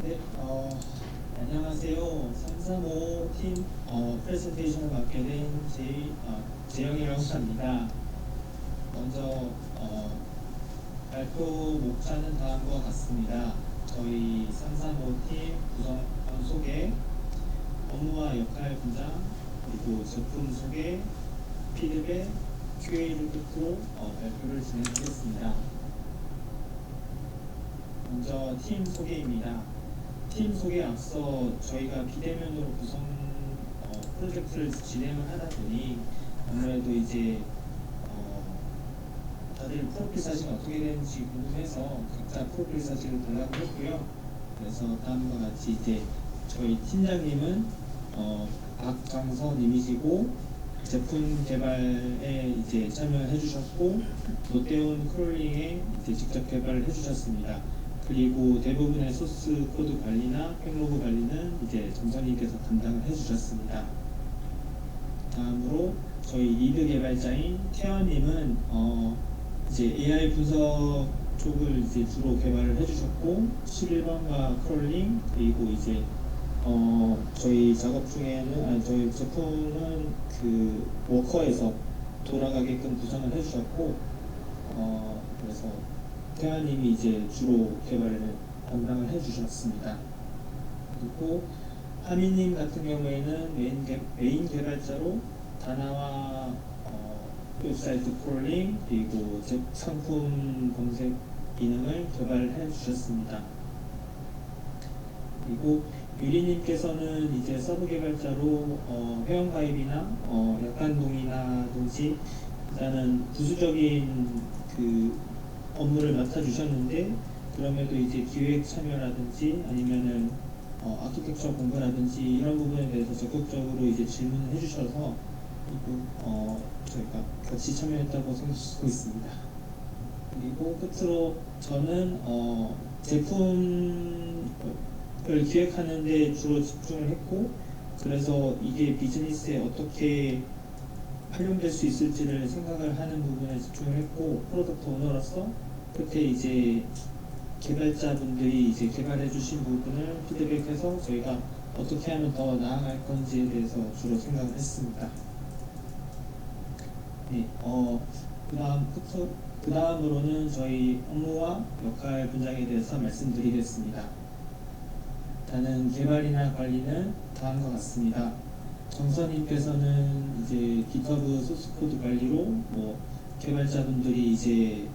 네, 안녕하세요. 335 팀 프레젠테이션을 맡게 된 재영이라고 합니다. 먼저 발표 목차는 다음과 같습니다. 저희 335 팀 구성원 소개, 업무와 역할 분장, 그리고 제품 소개, 피드백, QA를 끝으로 발표를 진행하겠습니다. 먼저 팀 소개입니다. 팀 소개에 앞서 저희가 비대면으로 구성 프로젝트를 진행을 하다 보니 아무래도 이제 다들 프로필 사진이 어떻게 되는지 궁금해서 각자 프로필 사진을 달라고 했고요. 그래서 다음과 같이 이제 저희 팀장님은 박정서님이시고 제품 개발에 이제 참여해 주셨고 롯데온 크롤링에 이제 직접 개발을 해 주셨습니다. 그리고 대부분의 소스 코드 관리나 백로그 관리는 이제 정선님께서 담당을 해주셨습니다. 다음으로 저희 리드 개발자인 태연님은 이제 AI 분석 쪽을 이제 주로 개발을 해주셨고 11번과 크롤링 그리고 이제 저희 작업 중에는 저희 제품은 그 워커에서 돌아가게끔 구성을 해주셨고 그래서 태아님이 이제 주로 개발을 담당을 해주셨습니다. 그리고 하미님 같은 경우에는 메인 개발자로 다나와 웹사이트 크롤링 그리고 상품 검색 기능을 개발해 주셨습니다. 그리고 유리님께서는 이제 서브 개발자로 회원가입이나 약관동의나든지 일단은 부수적인 그 업무를 맡아주셨는데 그럼에도 이제 기획 참여라든지 아니면은 아키텍처 공부라든지 이런 부분에 대해서 적극적으로 이제 질문을 해주셔서 저희가 같이 참여했다고 생각하고 있습니다. 그리고 끝으로 저는 제품을 기획하는 데 주로 집중을 했고 그래서 이게 비즈니스에 어떻게 활용될 수 있을지를 생각을 하는 부분에 집중을 했고 프로덕트 오너로서 끝에 이제 개발자분들이 이제 개발해 주신 부분을 피드백해서 저희가 어떻게 하면 더 나아갈 건지에 대해서 주로 생각을 했습니다. 네, 그 다음으로는 저희 업무와 역할 분장에 대해서 말씀드리겠습니다. 일단은 개발이나 관리는 다음과 같습니다. 정선님께서는 이제 GitHub 소스코드 관리로 개발자분들이 이제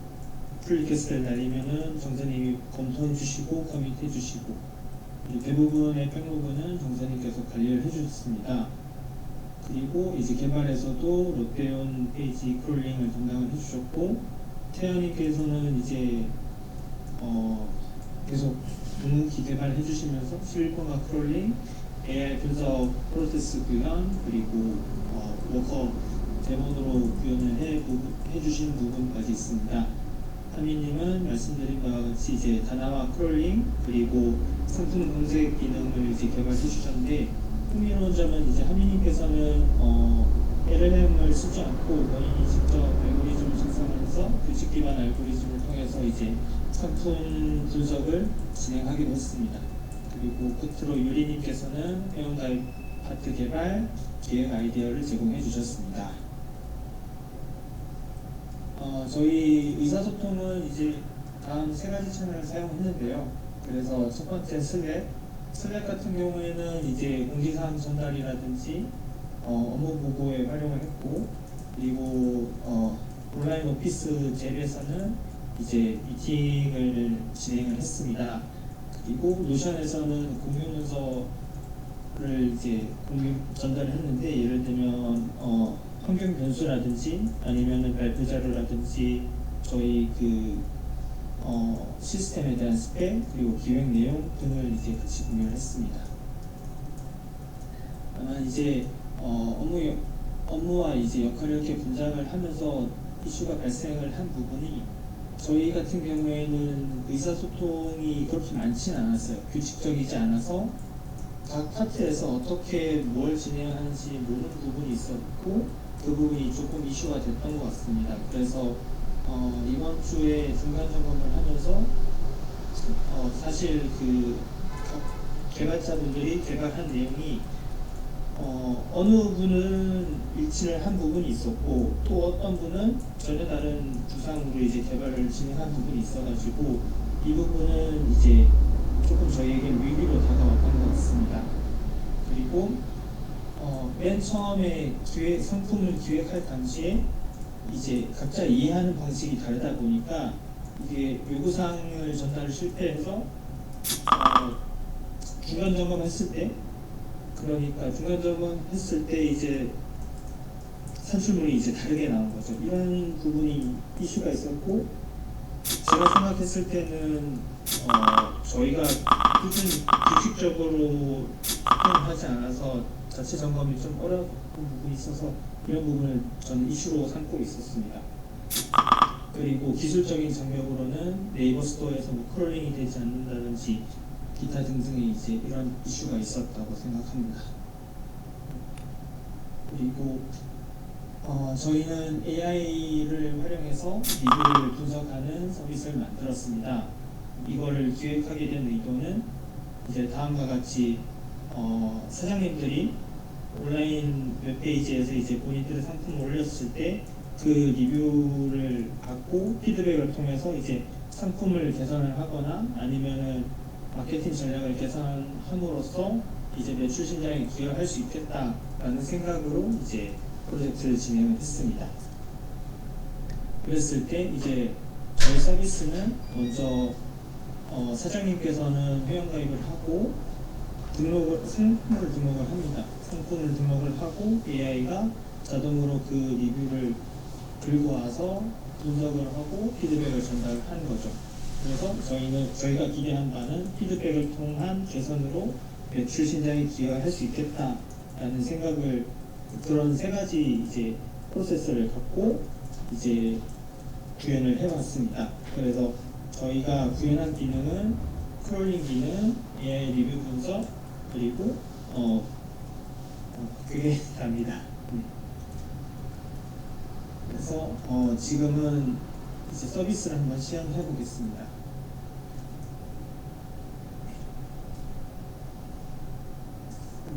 풀 리퀘스트를 날리면은 정선님이 검토해 주시고 커밋해 주시고 대부분의 백로그는 정선님께서 관리를 해주셨습니다. 그리고 이제 개발에서도 롯데온 페이지 크롤링을 담당을 해주셨고 태연님께서는 이제 계속 묵묵히 개발해 주시면서 실버가 크롤링 AI 분석 프로세스 구현 그리고 워커 데모로 구현을 해주신 부분까지 있습니다. 하미님은 말씀드린 바와 같이 이제 다나와 크롤링 그리고 상품 검색 기능을 이제 개발해 주셨는데 흥미로운 점은 이제 하미님께서는 LLM을 쓰지 않고 본인이 직접 알고리즘을 작성하면서 규칙 기반 알고리즘을 통해서 이제 상품 분석을 진행하기도 했습니다. 그리고 끝으로 유리님께서는 회원가입 파트 개발, 기획 아이디어를 제공해 주셨습니다. 저희 의사소통은 이제 다음 세 가지 채널을 사용했는데요. 그래서 첫 번째 슬랙 같은 경우에는 이제 공지사항 전달이라든지 업무 보고에 활용을 했고 그리고 온라인 오피스 젤에서는 이제 미팅을 진행을 했습니다. 그리고 노션에서는 공유 문서를 이제 전달을 했는데 예를 들면 환경 변수라든지 아니면은 발표 자료라든지 저희 그 시스템에 대한 스펙 그리고 기획 내용 등을 이제 같이 공유를 했습니다. 다만 이제 업무와 이제 역할을 이렇게 분장을 하면서 이슈가 발생을 한 부분이 저희 같은 경우에는 의사소통이 그렇게 많지는 않았어요. 규칙적이지 않아서 각 파트에서 어떻게 뭘 진행하는지 모르는 부분이 있었고 그 부분이 조금 이슈가 됐던 것 같습니다. 그래서 이번 주에 중간 점검을 하면서 사실 그 각 개발자분들이 개발한 내용이 어느 분은 일치를 한 부분이 있었고 또 어떤 분은 전혀 다른 구상으로 이제 개발을 진행한 부분이 있어가지고 이 부분은 이제 조금 저희에게 위기로 다가왔던 것 같습니다. 그리고 맨 처음에 상품을 기획할 당시에 이제 각자 이해하는 방식이 다르다 보니까 이게 요구사항을 전달을 실패해서 중간 점검했을 때 이제 산출물이 이제 다르게 나온 거죠. 이런 부분이 이슈가 있었고 제가 생각했을 때는 저희가 꾸준히 규칙적으로 사용하지 않아서 자체 점검이 좀 어려운 부분이 있어서 이런 부분을 저는 이슈로 삼고 있었습니다. 그리고 기술적인 장벽으로는 네이버 스토어에서 뭐 크롤링이 되지 않는다든지 기타 등등의 이제 이런 이슈가 있었다고 생각합니다. 그리고 저희는 AI를 활용해서 리뷰를 분석하는 서비스를 만들었습니다. 이거를 기획하게 된 의도는 이제 다음과 같이 사장님들이 온라인 웹페이지에서 이제 본인들의 상품을 올렸을 때 그 리뷰를 받고 피드백을 통해서 이제 상품을 개선을 하거나 아니면은 마케팅 전략을 개선함으로써 이제 매출 신장에 기여할 수 있겠다라는 생각으로 이제 프로젝트를 진행을 했습니다. 그랬을 때 이제 저희 서비스는 먼저 사장님께서는 회원가입을 하고 상품을 등록을 합니다. 상품을 등록을 하고 AI가 자동으로 그 리뷰를 들고 와서 분석을 하고 피드백을 전달하는 거죠. 그래서 저희가 기대한 바는 피드백을 통한 개선으로 매출 신장에 기여할 수 있겠다라는 생각을 그런 세 가지 이제 프로세스를 갖고 이제 구현을 해봤습니다. 그래서 저희가 구현한 기능은 크롤링 기능, AI 리뷰 분석, 그리고 그게 답니다. 그래서 지금은 이제 서비스를 한번 시연해 보겠습니다.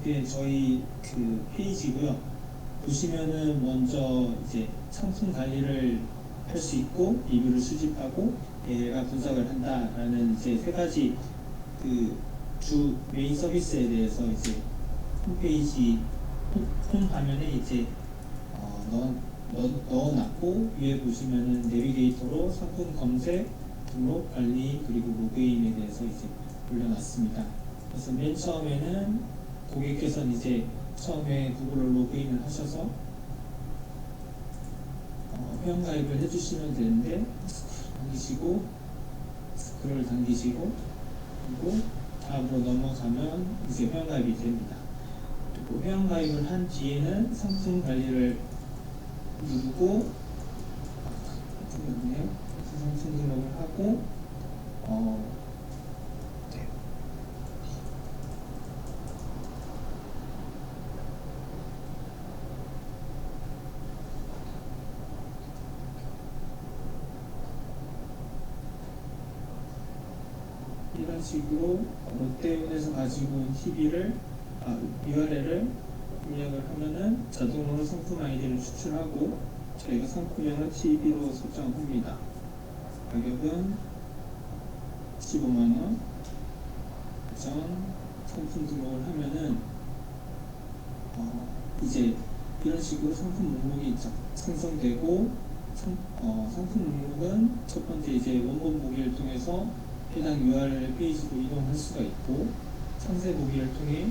이게 저희 그 페이지고요. 보시면은 먼저 이제 상품 관리를 할 수 있고 리뷰를 수집하고 얘가 분석을 한다라는 이제 세 가지 그 주 메인 서비스에 대해서 이제 홈페이지 홈 화면에 이제 넣어놨고 위에 보시면은 내비게이터로 상품 검색, 등록, 관리 그리고 로그인에 대해서 이제 올려놨습니다. 그래서 맨 처음에는 고객께서는 이제 처음에 구글로 로그인을 하셔서 회원가입을 해주시면 되는데 당기시고 스크롤 당기시고 그리고 다음으로 넘어가면 이제 회원가입이 됩니다. 그리고 회원가입을 한 뒤에는 상품 관리를 누르고 상품 등록을 하고 이런 식으로 롯데온에서 가지고 온 TV를 URL을 입력을 하면은 자동으로 상품 아이디를 추출하고 저희가 상품명을 TV로 설정합니다. 가격은 15만원. 상품 등록을 하면은 이제 이런 식으로 상품 목록이 생성되고 상품 목록은 첫 번째 이제 원본 보기를 통해서 해당 URL 페이지로 이동할 수가 있고 상세 보기를 통해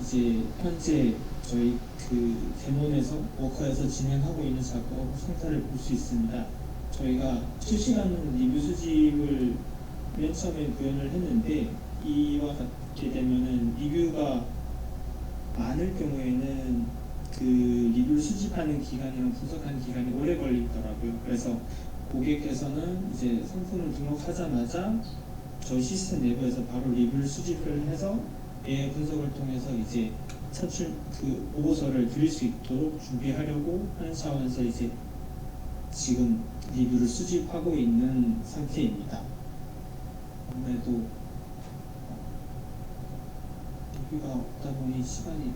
이제 현재 저희 그 데몬에서 워커에서 진행하고 있는 작업 상태를 볼 수 있습니다. 저희가 실시간 리뷰 수집을 맨 처음에 구현을 했는데 이와 같게 되면은 리뷰가 많을 경우에는 그 리뷰를 수집하는 기간이랑 분석하는 기간이 오래 걸리더라고요. 그래서 고객께서는 이제 상품을 등록하자마자 저희 시스템 내부에서 바로 리뷰를 수집을 해서 AI 분석을 통해서 이제 차출 그 보고서를 드릴 수 있도록 준비하려고 하는 차원에서 이제 지금 리뷰를 수집하고 있는 상태입니다. 아무래도 리뷰가 없다 보니 시간이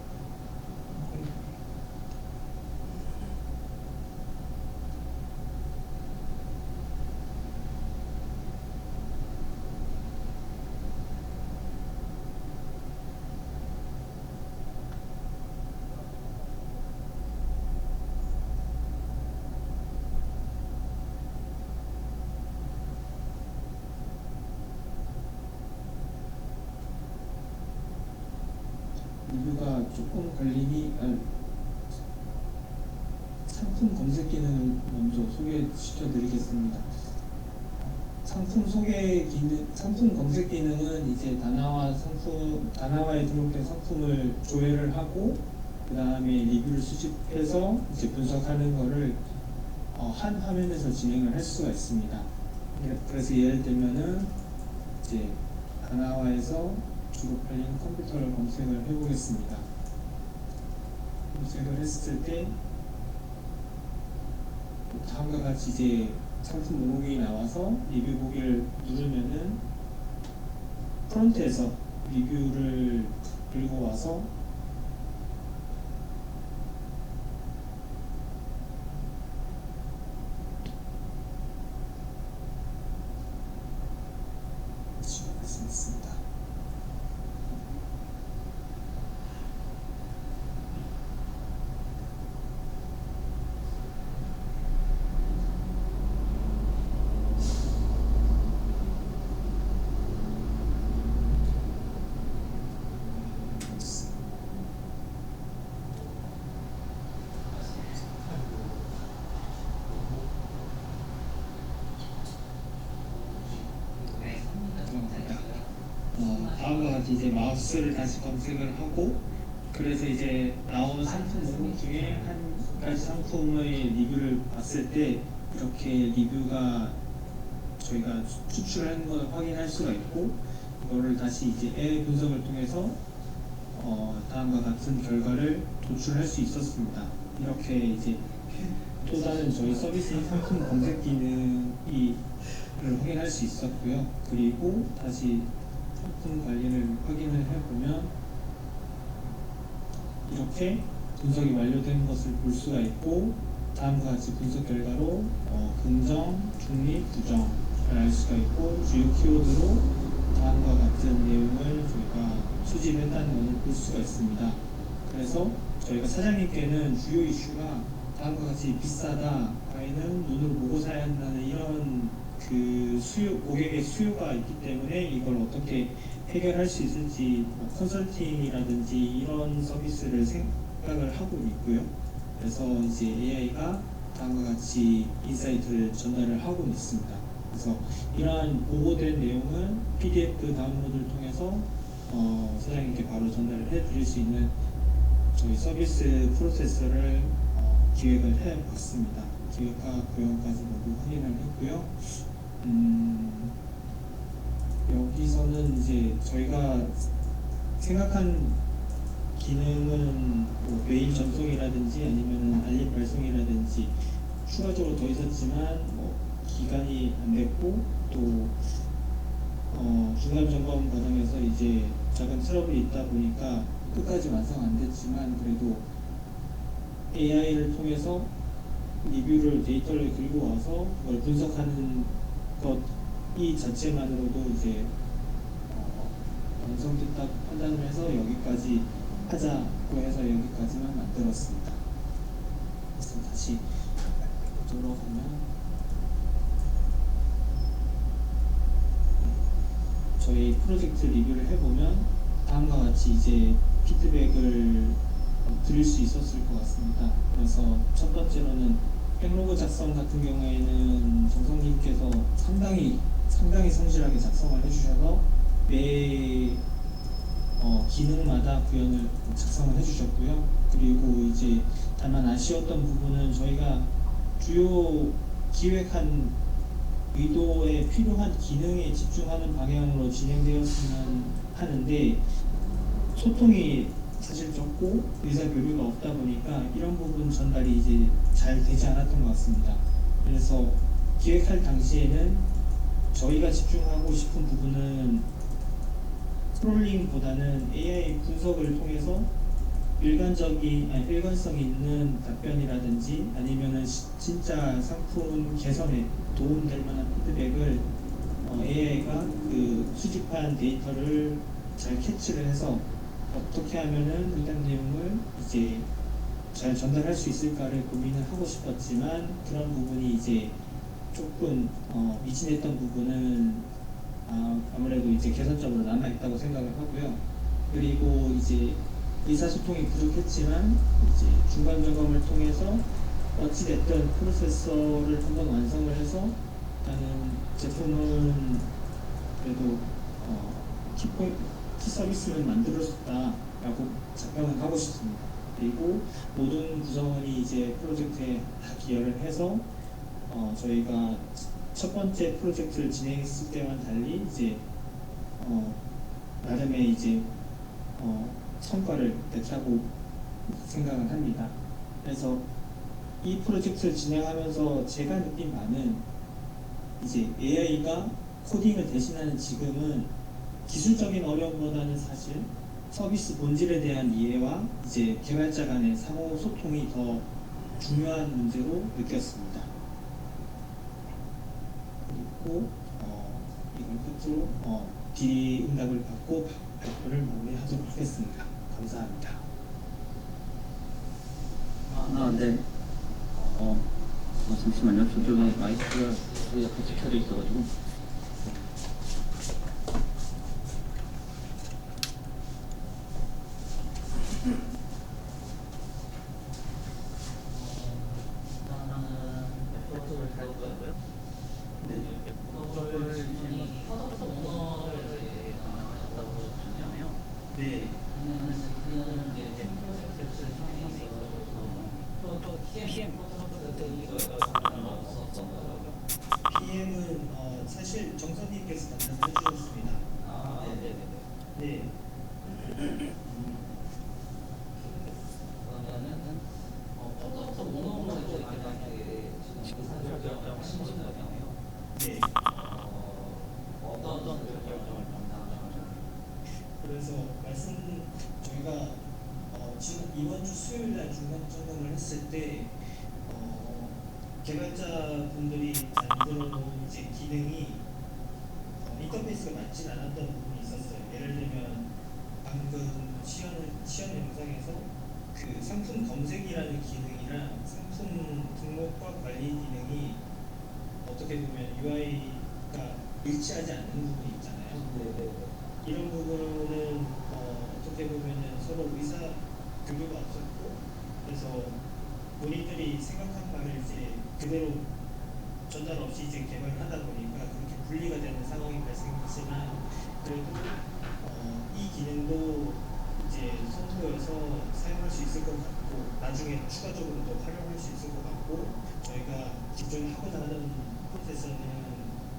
리뷰가 조금 걸리니 상품 검색 기능을 먼저 소개시켜 드리겠습니다. 상품 소개 기능, 상품 검색 기능은 이제 다나와에 등록된 상품을 조회를 하고 그 다음에 리뷰를 수집해서 이제 분석하는 거를 한 화면에서 진행을 할 수가 있습니다. 그래서 예를 들면은 이제 다나와에서 주로 팔리는 컴퓨터를 검색을 해보겠습니다. 검색을 했을 때 다음과 같이 이제 상품 목록이 나와서 리뷰 보기를 누르면은 프론트에서 리뷰를 들고 와서 말씀했습니다. 다음과 같이 이제 마우스를 다시 검색을 하고 그래서 이제 나오는 상품 목록 중에 한 가지 상품의 리뷰를 봤을 때 이렇게 리뷰가 저희가 추출한 걸 확인할 수가 있고 이거를 다시 이제 AI 분석을 통해서 다음과 같은 결과를 도출할 수 있었습니다. 이렇게 이제 또 다른 저희 서비스인 상품 검색 기능을 확인할 수 있었고요. 그리고 다시 상품 관리를 확인을 해보면 이렇게 분석이 완료된 것을 볼 수가 있고 다음과 같이 분석 결과로 긍정, 중립, 부정을 알 수가 있고 주요 키워드로 다음과 같은 내용을 저희가 수집했다는 것을 볼 수가 있습니다. 그래서 저희가 사장님께는 주요 이슈가 다음과 같이 비싸다, 과외는 눈으로 보고 사야 한다는 이런 고객의 수요가 있기 때문에 이걸 어떻게 해결할 수 있을지 컨설팅이라든지 이런 서비스를 생각을 하고 있고요. 그래서 이제 AI가 다음과 같이 인사이트를 전달을 하고 있습니다. 그래서 이러한 보고된 내용은 PDF 다운로드를 통해서 사장님께 바로 전달을 해드릴 수 있는 저희 서비스 프로세스를 기획을 해봤습니다. 기획과 구현까지 모두 확인을 했고요. 여기서는 이제 저희가 생각한 기능은 뭐 메일 전송이라든지 아니면 알림 발송이라든지 추가적으로 더 있었지만 기간이 안 됐고 또 중간 점검 과정에서 이제 작은 트러블이 있다 보니까 끝까지 완성 안 됐지만 그래도 AI를 통해서 리뷰를 데이터를 들고 와서 그걸 분석하는 것 이 자체만으로도 이제 완성됐다 판단을 해서 여기까지 하자고 해서 여기까지만 만들었습니다. 그래서 다시 보도록 하면 저희 프로젝트 리뷰를 해보면 다음과 같이 이제 피드백을 드릴 수 있었을 것 같습니다. 그래서 첫 번째로는 백로그 작성 같은 경우에는 정성님께서 상당히 성실하게 작성을 해주셔서 매 기능마다 구현을 작성을 해주셨고요. 그리고 이제 다만 아쉬웠던 부분은 저희가 주요 기획한 의도에 필요한 기능에 집중하는 방향으로 진행되었으면 하는데 소통이 사실 적고 의사 교류가 없다 보니까 이런 부분 전달이 이제 잘 되지 않았던 것 같습니다. 그래서 기획할 당시에는 저희가 집중하고 싶은 부분은 스크롤링보다는 AI 분석을 통해서 일관성 있는 답변이라든지 아니면은 진짜 상품 개선에 도움될 만한 피드백을 AI가 그 수집한 데이터를 잘 캐치를 해서 어떻게 하면은 해당 내용을 이제 잘 전달할 수 있을까를 고민을 하고 싶었지만 그런 부분이 이제 조금 미진했던 부분은 아무래도 이제 개선점으로 남아 있다고 생각을 하고요. 그리고 이제 의사소통이 부족했지만 이제 중간 점검을 통해서 어찌됐든 프로세서를 한번 완성을 해서 나는 제품은 그래도 키 서비스를 만들었다라고 자평을 하고 싶습니다. 그리고 모든 구성원이 이제 프로젝트에 다 기여를 해서 저희가 첫 번째 프로젝트를 진행했을 때와는 달리 이제 나름의 이제 성과를 냈다고 생각을 합니다. 그래서 이 프로젝트를 진행하면서 제가 느낀 바는 이제 AI가 코딩을 대신하는 지금은 기술적인 어려움보다는 사실 서비스 본질에 대한 이해와 이제 개발자 간의 상호 소통이 더 중요한 문제로 느꼈습니다. 그리고 이걸 끝으로 질의응답을 받고 발표를 마무리하도록 하겠습니다. 감사합니다. 네. 잠시만요. 저쪽에 마이크가 같이 켜져 있어가지고. 네. PM은 사실 정선님께서 담당해 주셨습니다. 네. 네. 그래서 저희가 지금 이번 주 수요일 날 중간 점검을 했을 때 개발자분들이 만들어놓은 이제 기능이 인터페이스가 맞진 않았던 부분이 있었어요. 예를 들면 방금 시연 영상에서 그 상품 검색이라는 기능이랑 상품 등록과 관리 기능이 어떻게 보면 UI가 일치하지 않는 부분이 있잖아요. 이런 부분은 어떻게 보면은 서로 의사 교류가 없었고, 그래서 본인들이 생각한 바를 이제 그대로 전달 없이 이제 개발을 하다 보니까 그렇게 분리가 되는 상황이 발생했지만, 그래도 이 기능도 이제 선보여서 사용할 수 있을 것 같고, 나중에 추가적으로 더 활용할 수 있을 것 같고, 저희가 기존에 하고자 하는 프로세서는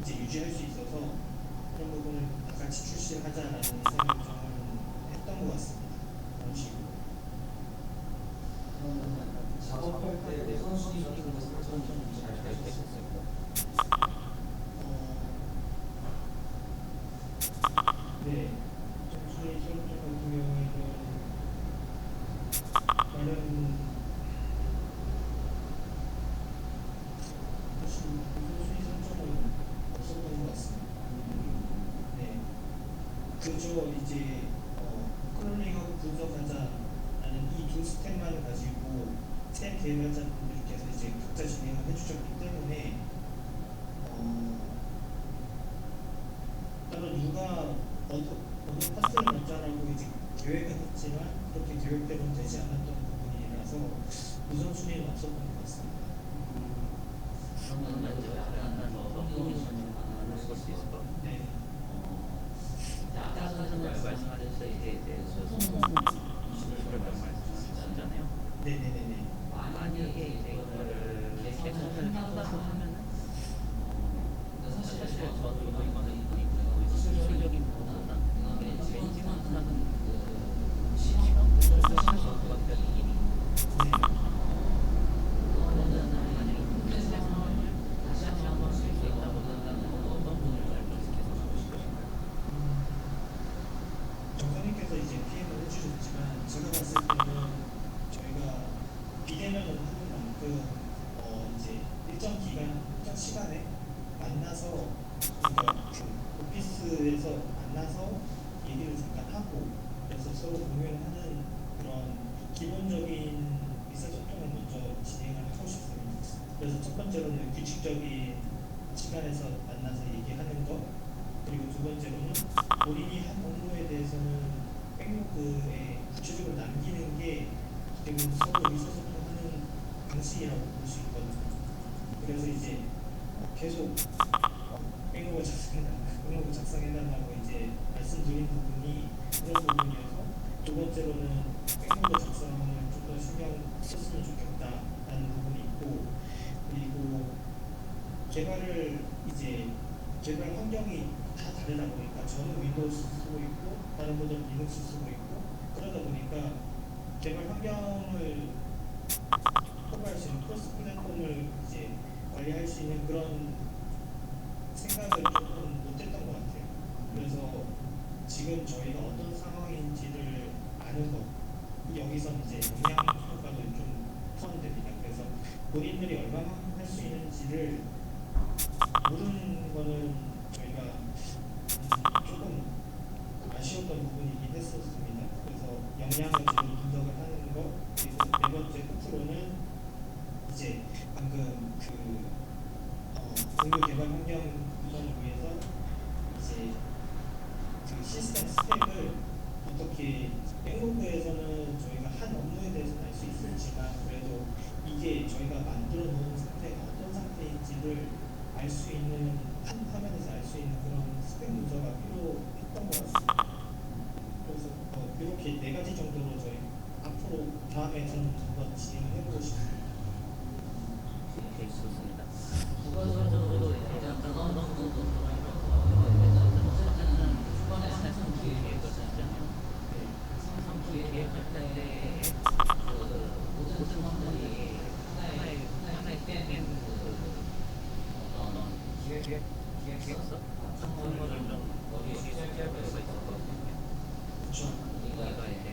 이제 유지할 수 있어서 그런 부분을 같이 출시하자라는 설명을 했던 것 같습니다. 그런 식으로. 작업할 때 선순위 같은 거 설정 잘 되셨어요? 네. 정수리 설정 같은 경우에는 다른 선순위 설정은 없었던 것 같습니다. 네. 그저 이제 크롤링하고 분석하자라는 이 두 스텝만을 가지고 세 개발자분들께서 이제 각자 진행을 해주셨기 때문에 따로 누가 어느 파트를 먼저라고 이제 계획은 했지만 그렇게 계획대로는 되지 않았던 부분이라서 우선순위는 없었던 것 같습니다. 그러면 이제 약간 수 있을까? 네. 아까 말씀하셨을 때 소송 이슈를 말씀하셨잖아요. 네네네네. 만약에 이거를 개선을 한다고 하면은 사실 저도 이거는 기술적인 부분보다 벤치마크라는 시험 사실 저도 같아요. 다시 한번 쓸 수 있다고 한다면 어떤 부분을 말씀해서 주시고 싶어요? 이제 PM을 해주셨지만 제가 봤을 때는 저희가 비대면으로 하는 만큼 이제 일정 기간, 일정 시간에 만나서 그러니까 그 오피스에서 만나서 얘기를 잠깐 하고 그래서 서로 공유를 하는 그런 기본적인 의사소통을 먼저 진행을 하고 싶습니다. 그래서 첫 번째로는 규칙적인 시간에서 만나서 얘기하는 것, 그리고 두 번째로는 본인이 한 업무에 대해서는 백로그에 구체적으로 남기는 게 지금 서로 의사소통하는 방식이라고 볼 수 있거든요. 그래서 이제 계속 백로그 작성해달라고 이제 말씀드린 부분이 그런 부분이어서 두 번째로는 백로그 작성을 좀 더 신경 썼으면 좋겠다라는 부분이 있고 그리고 개발을 이제 개발 환경이 다 다르다 보니까 저는 윈도우스 쓰고 있고 다른 분들은 리눅스 쓰고 있고 그러다 보니까 개발 환경을 커버할 수 있는 크로스 플랫폼을 이제 관리할 수 있는 그런 생각을 조금 못했던 것 같아요. 그래서 지금 저희가 어떤 상황인지를 아는 것 여기서 이제 영향 효과도 좀 포함됩니다. 그래서 본인들이 얼마나 할 수 있는지를 모르는 거는 저희가 조금 아쉬웠던 부분이긴 했었습니다. 그래서 영향을 제대로 분석을 하는 거 그리고 네 번째 끝으로는 이제 방금 공유 개발 환경 구성을 위해서 이제 그 시스템 스펙을 어떻게 백로그에서는 저희가 한 업무에 대해서는 알 수 있을지만 그래도 이게 저희가 만들어 놓은 상태가 어떤 상태인지를 알 수 있는 한 화면에서 알 수 있는 그런 스펙 문서가 필요했던 것 같습니다. 그래서 이렇게 네 가지 정도로 저희 앞으로 다음에 저는 한번 진행을 해보고 싶습니다. 네, 좋습니다. 부가적으로 약간 어떤 정도 초반에 상품 계획을 짜잖아요. 상품 계획할 때 모든 상품이 하나의 뺀 어떤 기획서 같은 거를 좀 머리에 시작할 필요가 있었거든요. 그렇죠. 이거 이제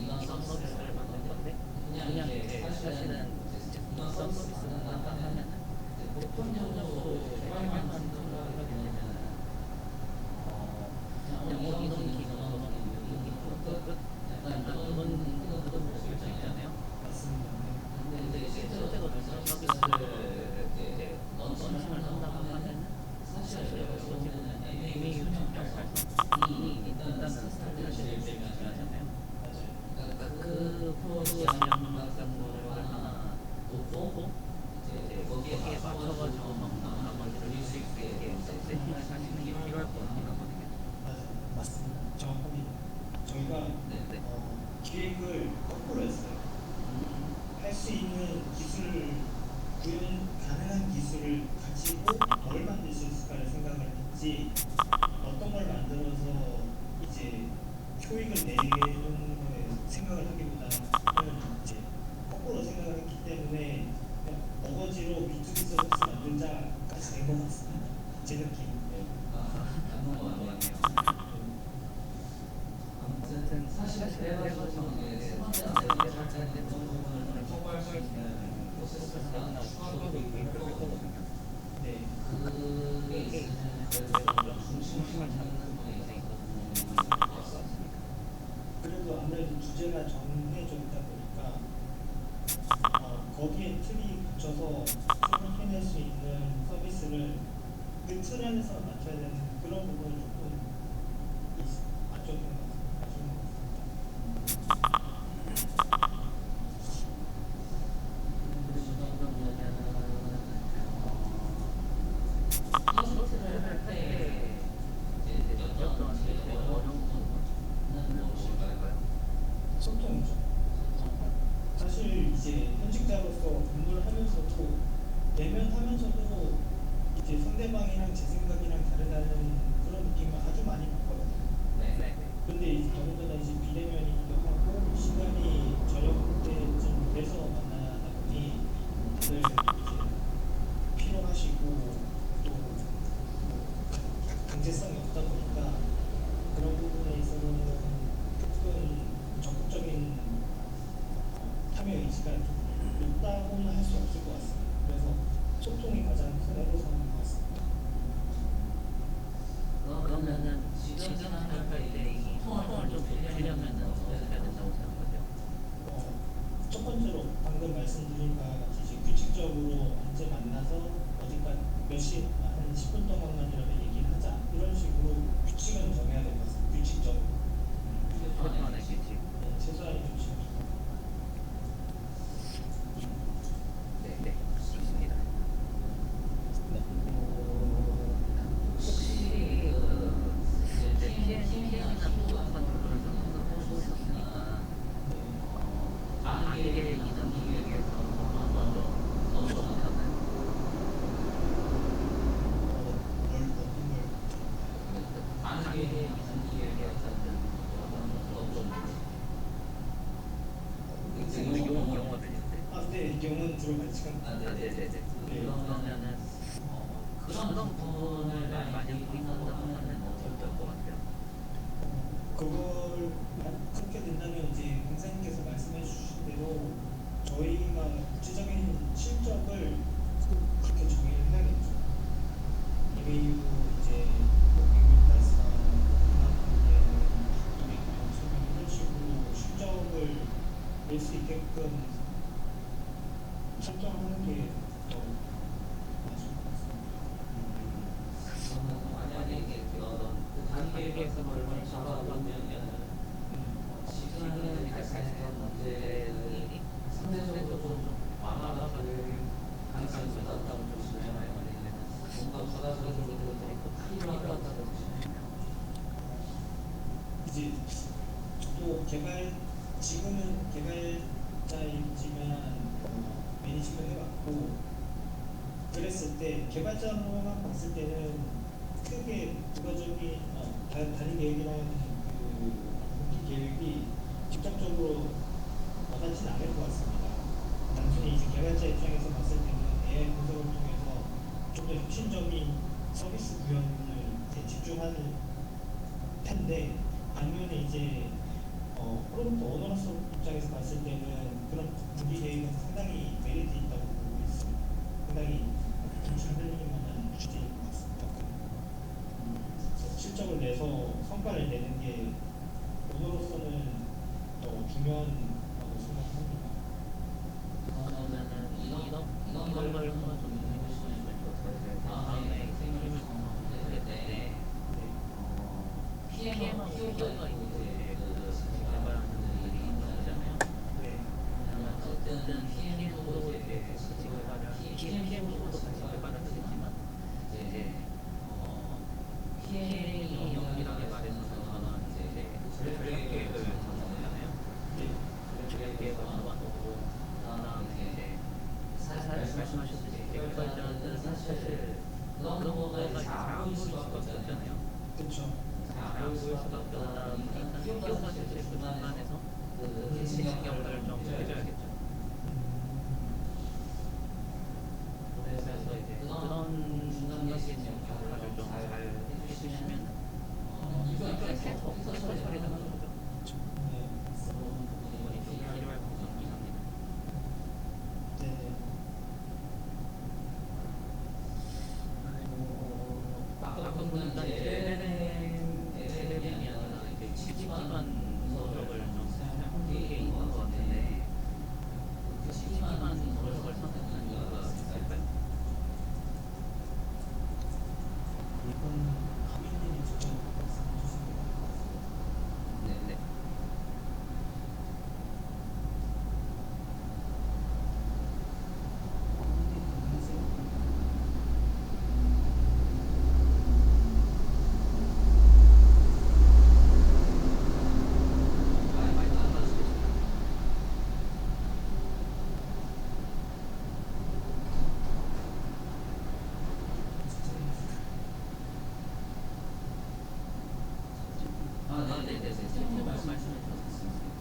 이런 서비스를 만든 건데 그냥 이제 사실은 이런 서비스를 나가면 보편적으로 개발만 하는 생각을 하게 되면 그냥 이동 기능으로 끝 약간 그런 모습이 있잖아요. 맞습니다. 근데 이제 실제로 서비스를 이제 런칭을 한다고 하면 사실 여기서는 이미 이미 있다는 스타일을 제일 중요하잖아요. 그러니까 그 프로그램 같은 거를 하나 놓고 이제 거기에 맞춰가지고 나머지를 돌릴 수 있게 세팅을 하시는 게 필요할 것 같긴 하거든요. 맞습니다. 정확합니다. 저희가 네. 기획을 거꾸로 했어요. 할 수 있는 기술을 구현 가능한 기술을 가지고 뭘 만들 수 있을까를 생각을 했지 어떤 걸 만들어서 이제 효익을 내는 거에 생각을 하기보다는 이제 거꾸로 생각을 했기 때문에 그냥 어거지로 B2B 서비스 만들자까지 된 것 같습니다. 제 느낌. 맞는 거 같네요. 아무튼 사실 그래가지고 이제 세 번째 안내를 할 때 그런 부분을 커버할 수 있는 프로세스가 하나 추가로 있거든요. 네. 그게 있으면 그래도 좀 중심을 잡는 부분이 있거든요. 그래도 아무래도 주제가 정해져 있다 보니까 거기에 틀이 붙여서 틀을 해낼 수 있는 서비스를 그 틀 안에서 맞춰야 되는 그런 부분을 조금 맞췄던 것 같습니다. 이것을 할때 어떤 제일 어려운 부분은 무엇일까요? 소통이죠. 사실 이제 현직자로서 근무를 하면서도 내면하면서도 이제 상대방이랑 제 생각이랑 다르다는 그런 느낌을 아주 많이 받거든요. 네. 근데 이제 더군다나 이제 비대면이기도 하고 시간이 저녁 때쯤 돼서 만나다 보니 다들 이제 피로하시고 또 강제성이 없다 보니까 그런 부분에 있어서는 한 10분 동안만이라도 얘기를 하자 이런 식으로 규칙은 정해야 될 것 같습니다. 규칙적으로 최소한의 규칙. 네, 최소한의 규칙. 네, 좋습니다. 혹시 이제 PM이나 소통 같은 거를 좀 해보셨으니까 아기의 이전 기획에서 한번 넣어보셨나요? 아기의 이전 기획에서 한번 넣어보셨나요? 영어 들리는데. 네, 경은 주로 같이 네네네네. 그러면은 그런 부분을 많이 보인다고 하면은 어떨 것 같아요? 그걸 그렇게 된다면 이제 강사님께서 말씀해 주신 대로 저희가 구체적인 실적을 그렇게 정의를 해야겠죠. EBU 이제 고객님 달성, 문화관계, 이익 설명 이런 식으로 실적을 낼 수 있게끔 설정하는 게 더 맞을 것 같습니다. 만약에 단계에서 그걸 잡아보면 지금은 발생했던 문제들이 상대적으로 좀 완화가 될 가능성이 높다고 보시나요? 아니면 뭔가 부가적인 것들이 꼭 필요하다고 보시나요? 이제 또 지금은 개발자이지만 매니지먼트 해봤고 그랬을 때 개발자로만 봤을 때는 크게 부가적인 단위 계획이랑 분기 계획이 직접적으로 와닿지는 않을 것 같습니다. 단순히 이제 개발자 입장에서 봤을 때는 AI 분석을 통해서 좀 더 혁신적인 서비스 구현을 이제 집중하는 텐데 반면에 이제 프로젝트 오너로서 입장에서 봤을 때는 그런 분기 계획은 상당히 메리트 있다고 보고 있습니다. 상당히 정신 흘리는 만한 주제인 것 같습니다. 실적을 내서 성과를 내는 게 오너로서는 더 중요하다고 생각합니다. 그러면은 이런 걸 한번 좀 해보시면 좋겠어요. 다음에 생일을 정할 때 PM하고 PO가 이제 개발하는 분들이 있잖아요. 네. 어쨌든 PM도 이제 같이 개발을 PM도 같이 개발을 하겠지만 이제 PM이 영역이라고 말해서 저는 이제 전략 계획을 잡아놓잖아요. 전략 계획을 잡아놓고 그다음에 이제 사실 말씀하셨듯이 개발자들은 사실 그런 거가 이제 잘 안 보일 수밖에 없잖아요. 그렇죠. 안 보일 수밖에 없다 보니까 PO가 실제 그 중간에서 신경을 좀 해줘야겠죠. 그래서 이제 그런 중간에 역할을 좀 잘 해주시면 오피서 처리를 하는 거죠. 네. 그런 부분이 좀 필요할 것 같긴 합니다. 네. 아까 보니까 LLM이 아니라 이제 기반 서적을 좀 사용한 게 있는 것 같은데 그 기반 서적을 선택한 이유가 있을까요? 이건 하민님이 직접 말씀해 주신 것 같아요. 네네. 많이 나아졌어요. 네네네. 채팅 말씀해 주셨습니다.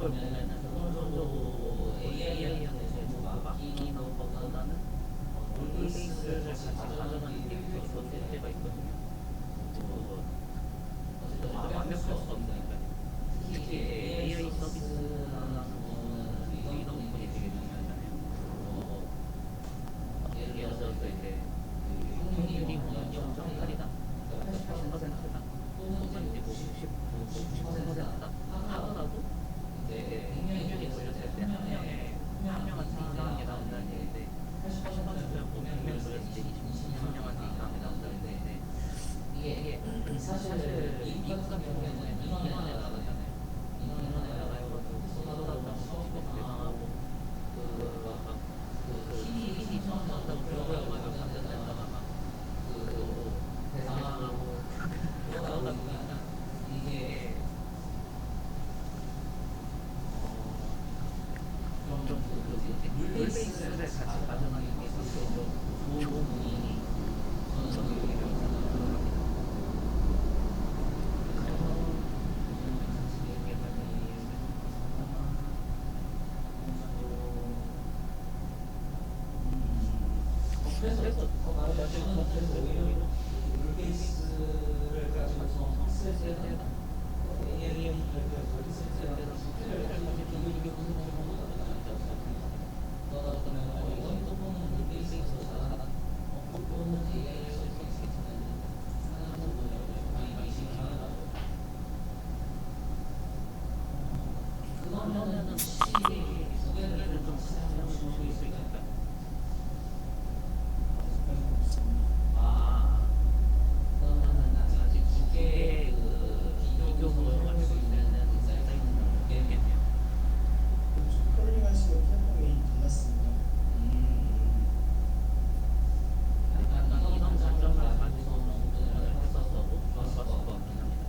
걸 보면은 어느 정도 AI한테 뭐 맡기는 것보다는 롤베이스를 같이 가져가는 게 더 좋을 때가 있거든요. 완벽할 수 없으니까. 특히 AI 서비스라는 거는 리더 부분이 되게 중요하잖아요. 예를 들어서 이제 확률이 뭐 0.8이다, 80%다, 혹은 이제 뭐 90%다 하더라도 이제 익명이 걸렸을 때 한 명한테 이상한 게 나온다는 얘기인데 80%면 뭐 100명 걸렸을 때 20명한테 이상한 게 나온다는 얘기인데 이게 사실 미국 같은 경우에는 인원에 나가잖아요. 인원에 나가가지고 쏟아다 수업하고 그 PD 처음 나온다고 그러고요. 감전됐다가 막그 대상하고 그러다 보니까 이게 룰베이스를 같이 가져가는 게 좀 좋은 부분이 저는 그렇게 생각합니다. 그래서 오히려 룰베이스를 가지고서 쓸 때는 AI를 쓸 때는 이게 무슨 그러다 보면 이런 부분은 룰베이스에서 잘하다 부분은 AI를 쓸 수 있겠지만 하는 부분을 많이 시키는 그러면은 혹시 무게를 좀 사용해 주실 수 있을까요? 그러면은 아직 두 개의 비교를 할 수 있는 사이트는 되겠네요. 크롤링 하시고 플랫폼이 달랐습니다. 약간 이런 장점을 가지고 접근을 했었어도 좋았을 것 같긴 합니다.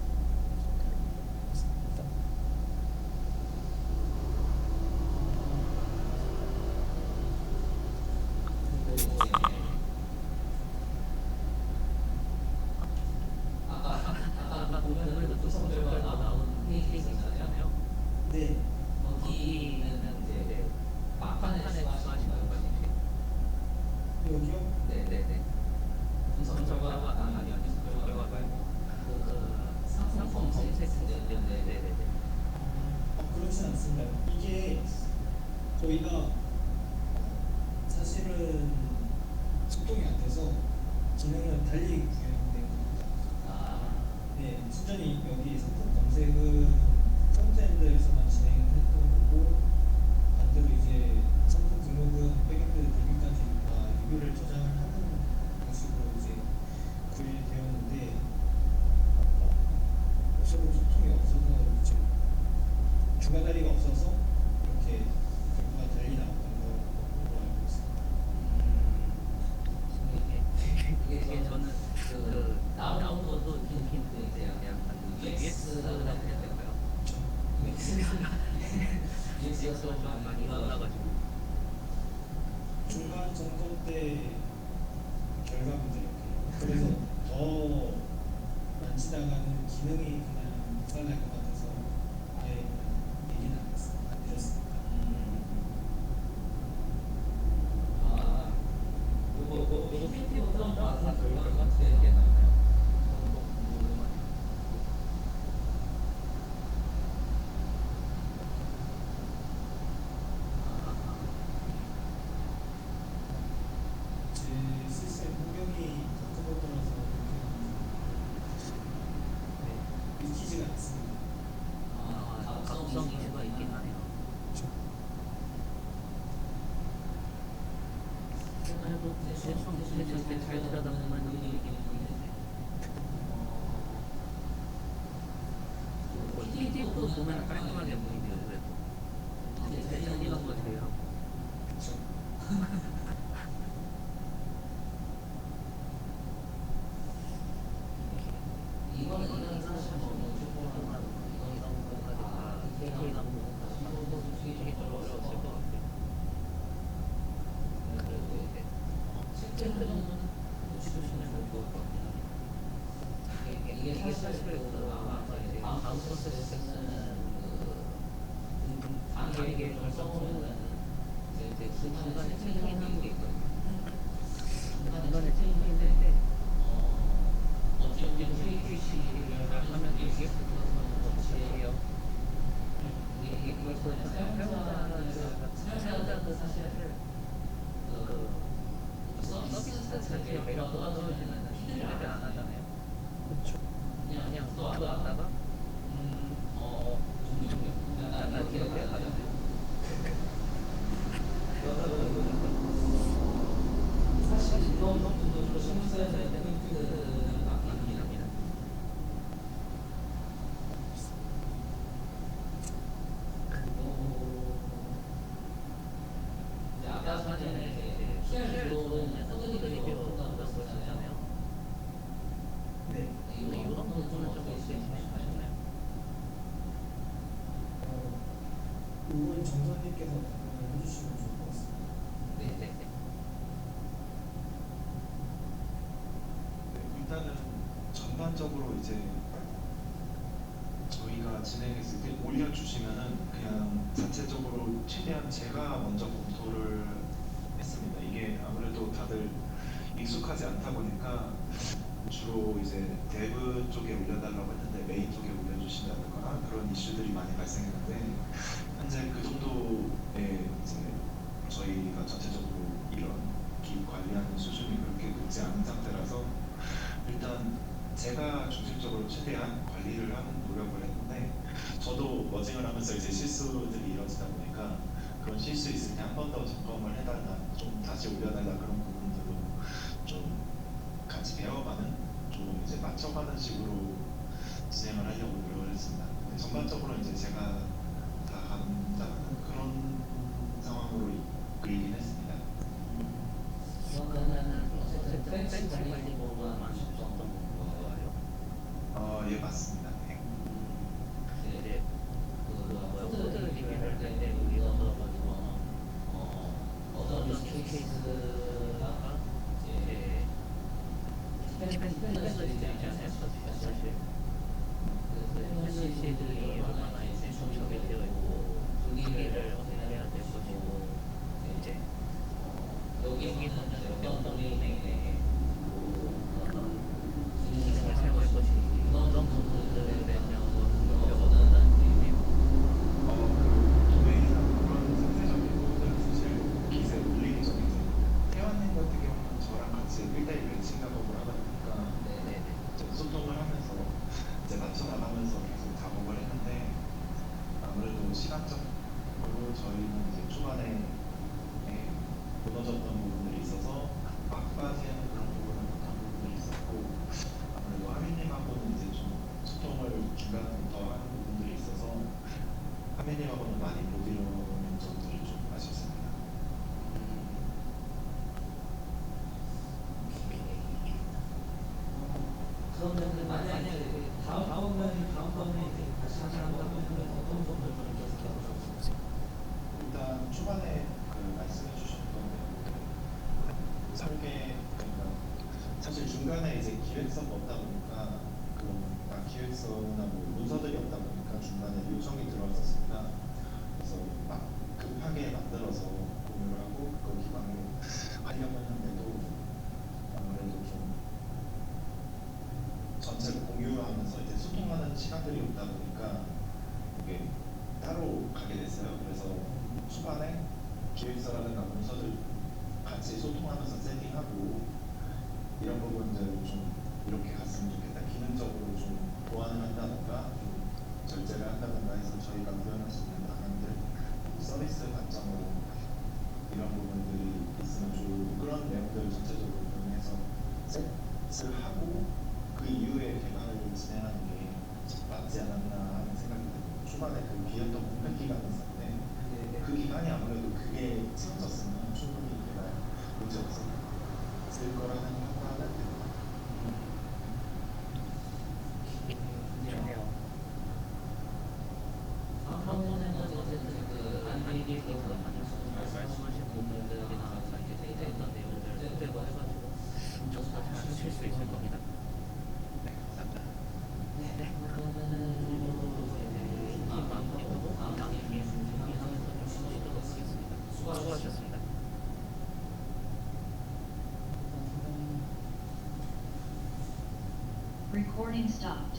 아까 보면은 그 성적과 나온 페이지 있잖아요. 네. 거기는 이제 막판에 수하신 거거든요. 여기요? 네네네. 분석 결과가 아니요. 분석 결과 말고 그 상품 검색했을 때 네네네. 그렇진 않습니다. 이게 저희가 사실은 소통이 안 돼서 기능을 달리 구현된 겁니다. 네, 순전히 여기 상품 검색은 프론트엔드에서만 진행했던 거고 반대로 이제 상품 등록은 백엔드 DB까지 다 리뷰를 저장을 하는 방식으로 이제 구현되었는데 서로 소통이 없어서 이제 중간 다리가 없어서 이렇게 결과가 달리 나왔던 걸로 알고 있습니다. 이게 저는 그 다운로드 링크인데 약간 UX라고 해야 될까요? UX가 좀 많이 올라가지고 중간 점검 때 결과물들이었고요. 그래서 더 만지다가는 기능이 그냥 불안할 것 같아서 아예 그냥 얘기는 안 했습니다. 안 드렸습니다. 요거 PPT 다 결과가 어떻게 나나요? 제 시스템 환경이 같은 것 따라서 그렇게 익히지가 않습니다. 각성 이슈가 있긴 하네요. 그래도 대충 잘 들여다보면 이게 PD도 보면 깔끔하게 보이네요. 그래도 대충 이런 거 제외하고 그렇죠. 이거는 사실 뭐 이런 거까지 다 디테일한 부분 솔직히 좀 어려웠을 것 같아요. 그래도 이제 체크 정도는 붙여주시면 좋을 것 같긴 합니다. 이게 사실 그 아마 이제 다음 프로세스는 그 이게 결정은 이제 중간에 체킹하는 게 있거든요. 중간에 체킹했는데 어쨌든 KQC를 하면 이게 어떻게요? 이게 사용자는 사실 그 서비스 자체의 매력도가 떨어지면 피드백을 안 하잖아요. 그렇죠. 그냥 들어왔다가 약간 이렇게 하잖아요. 사실 이런 부분도 신경 써야 되는 포인트는 맞긴 합니다. 이제 아까 사전에 PR 주도는 서든이 필요하다고 말씀하셨잖아요. 네. 이런 부분은 좀 어떻게 하셨나요? 이건 정선님께서 답변을 해주시면 좋을 것 같습니다. 네. 일단은 전반적으로 이제 저희가 진행했을 때 올려주시면은 그냥 자체적으로 최대한 제가 먼저 검토를 했습니다. 이게 아무래도 다들 익숙하지 않다 보니까 주로 이제 데브 쪽에 올려달라고 했는데 메인 쪽에 올려주신다거나 그런 이슈들이 많이 발생했는데 현재 그 정도의 이제 저희가 전체적으로 이런 기획 관리하는 수준이 그렇게 높지 않은 상태라서 일단 제가 중심적으로 최대한 관리를 하는 노력을 했는데 저도 머징을 하면서 이제 실수들이 이루어지다 보니까 그런 실수 있을 때 한 번 더 점검을 해달라, 좀 다시 올려달라 그런 부분들로 좀 같이 배워가는, 좀 이제 맞춰가는 식으로 진행을 하려고 노력을 했습니다. 근데 전반적으로 이제 제가 다 감당하는 그런 상황으로 이끌리긴 했습니다. 그러면은 어쨌든 벤치 관리보다 많으셨던 거예요? 예, 맞습니다. 네. 이제 코드 리뷰할 때 우리가 가지고 어떤 케이스가 이제 디펜더들이 있잖아요. 사실 디펜더들이 얼마나 이제 적용되어 있고 분위기를 어떻게 해야 될 것이고 이제 여기는 어떤 도메인에 어떤 기능을 사용할 것이 이런 부분들에 대한 어떤 의미예요. 그 도메인이나 그런 상세적인 부분들은 사실 기세에 올리기 전에 이제 태환님 같은 경우는 저랑 같이 1대1 매칭 작업을 하다 보니까 이제 소통을 하면서 이제 맞춰 나가면서 계속 작업을 했는데 아무래도 시간적으로 저희는 이제 초반에 무너졌던 부분들이 있어서 막바지에는 그런 부분을 못한 부분들이 있었고 아무래도 하민님하고는 이제 좀 소통을 중간부터 하는 부분들이 있어서 하민님하고는 많이 못 이루는 점들이 좀 아쉽습니다. 그러면 만약에 다음번에 다시 한다고 하면 어떤 부분을 좀 계속해서 일단 초반에 그 말씀해 주셨던 설계, 그러니까 사실 중간에 이제 기획서가 없다 보니까 기획서나 뭐 문서들이 없다 보니까 중간에 요청이 들어왔었습니다. 그래서 막 급하게 만들어서 공유를 하고 그걸 기반으로 하려고 했는데도 아무래도 좀 전체를 공유하면서 이제 소통하는 시간들이 없다 보니까 이게 따로 가게 됐어요. 그래서 초반에 기획서라든가 문서들 같이 소통하면서 세팅하고 이런 부분들 좀 이렇게 갔으면 좋겠다. 기능적으로 좀 보완을 한다든가 좀 절제를 한다든가 해서 저희가 구현할 수 있는 방향들, 서비스 관점으로 이런 부분들이 있으면 좋고 그런 내용들을 전체적으로 공유해서 세트를 하고 그 이후에 개발을 진행하는 게 맞지 않았나 하는 생각이 듭니다. 초반에 그 비었던 공백 기간이 있었는데 그 기간이 아무래도 그게 채워졌으면 충분히 개발 문제 없었을 거라는 판단은 듭니다. 다음번에는 어쨌든 그 안리께서 말씀하신 부분들이나 이제 데이터했던 내용들 토대로 해가지고 좀 잘 하실 수 있을 겁니다. Recording stopped.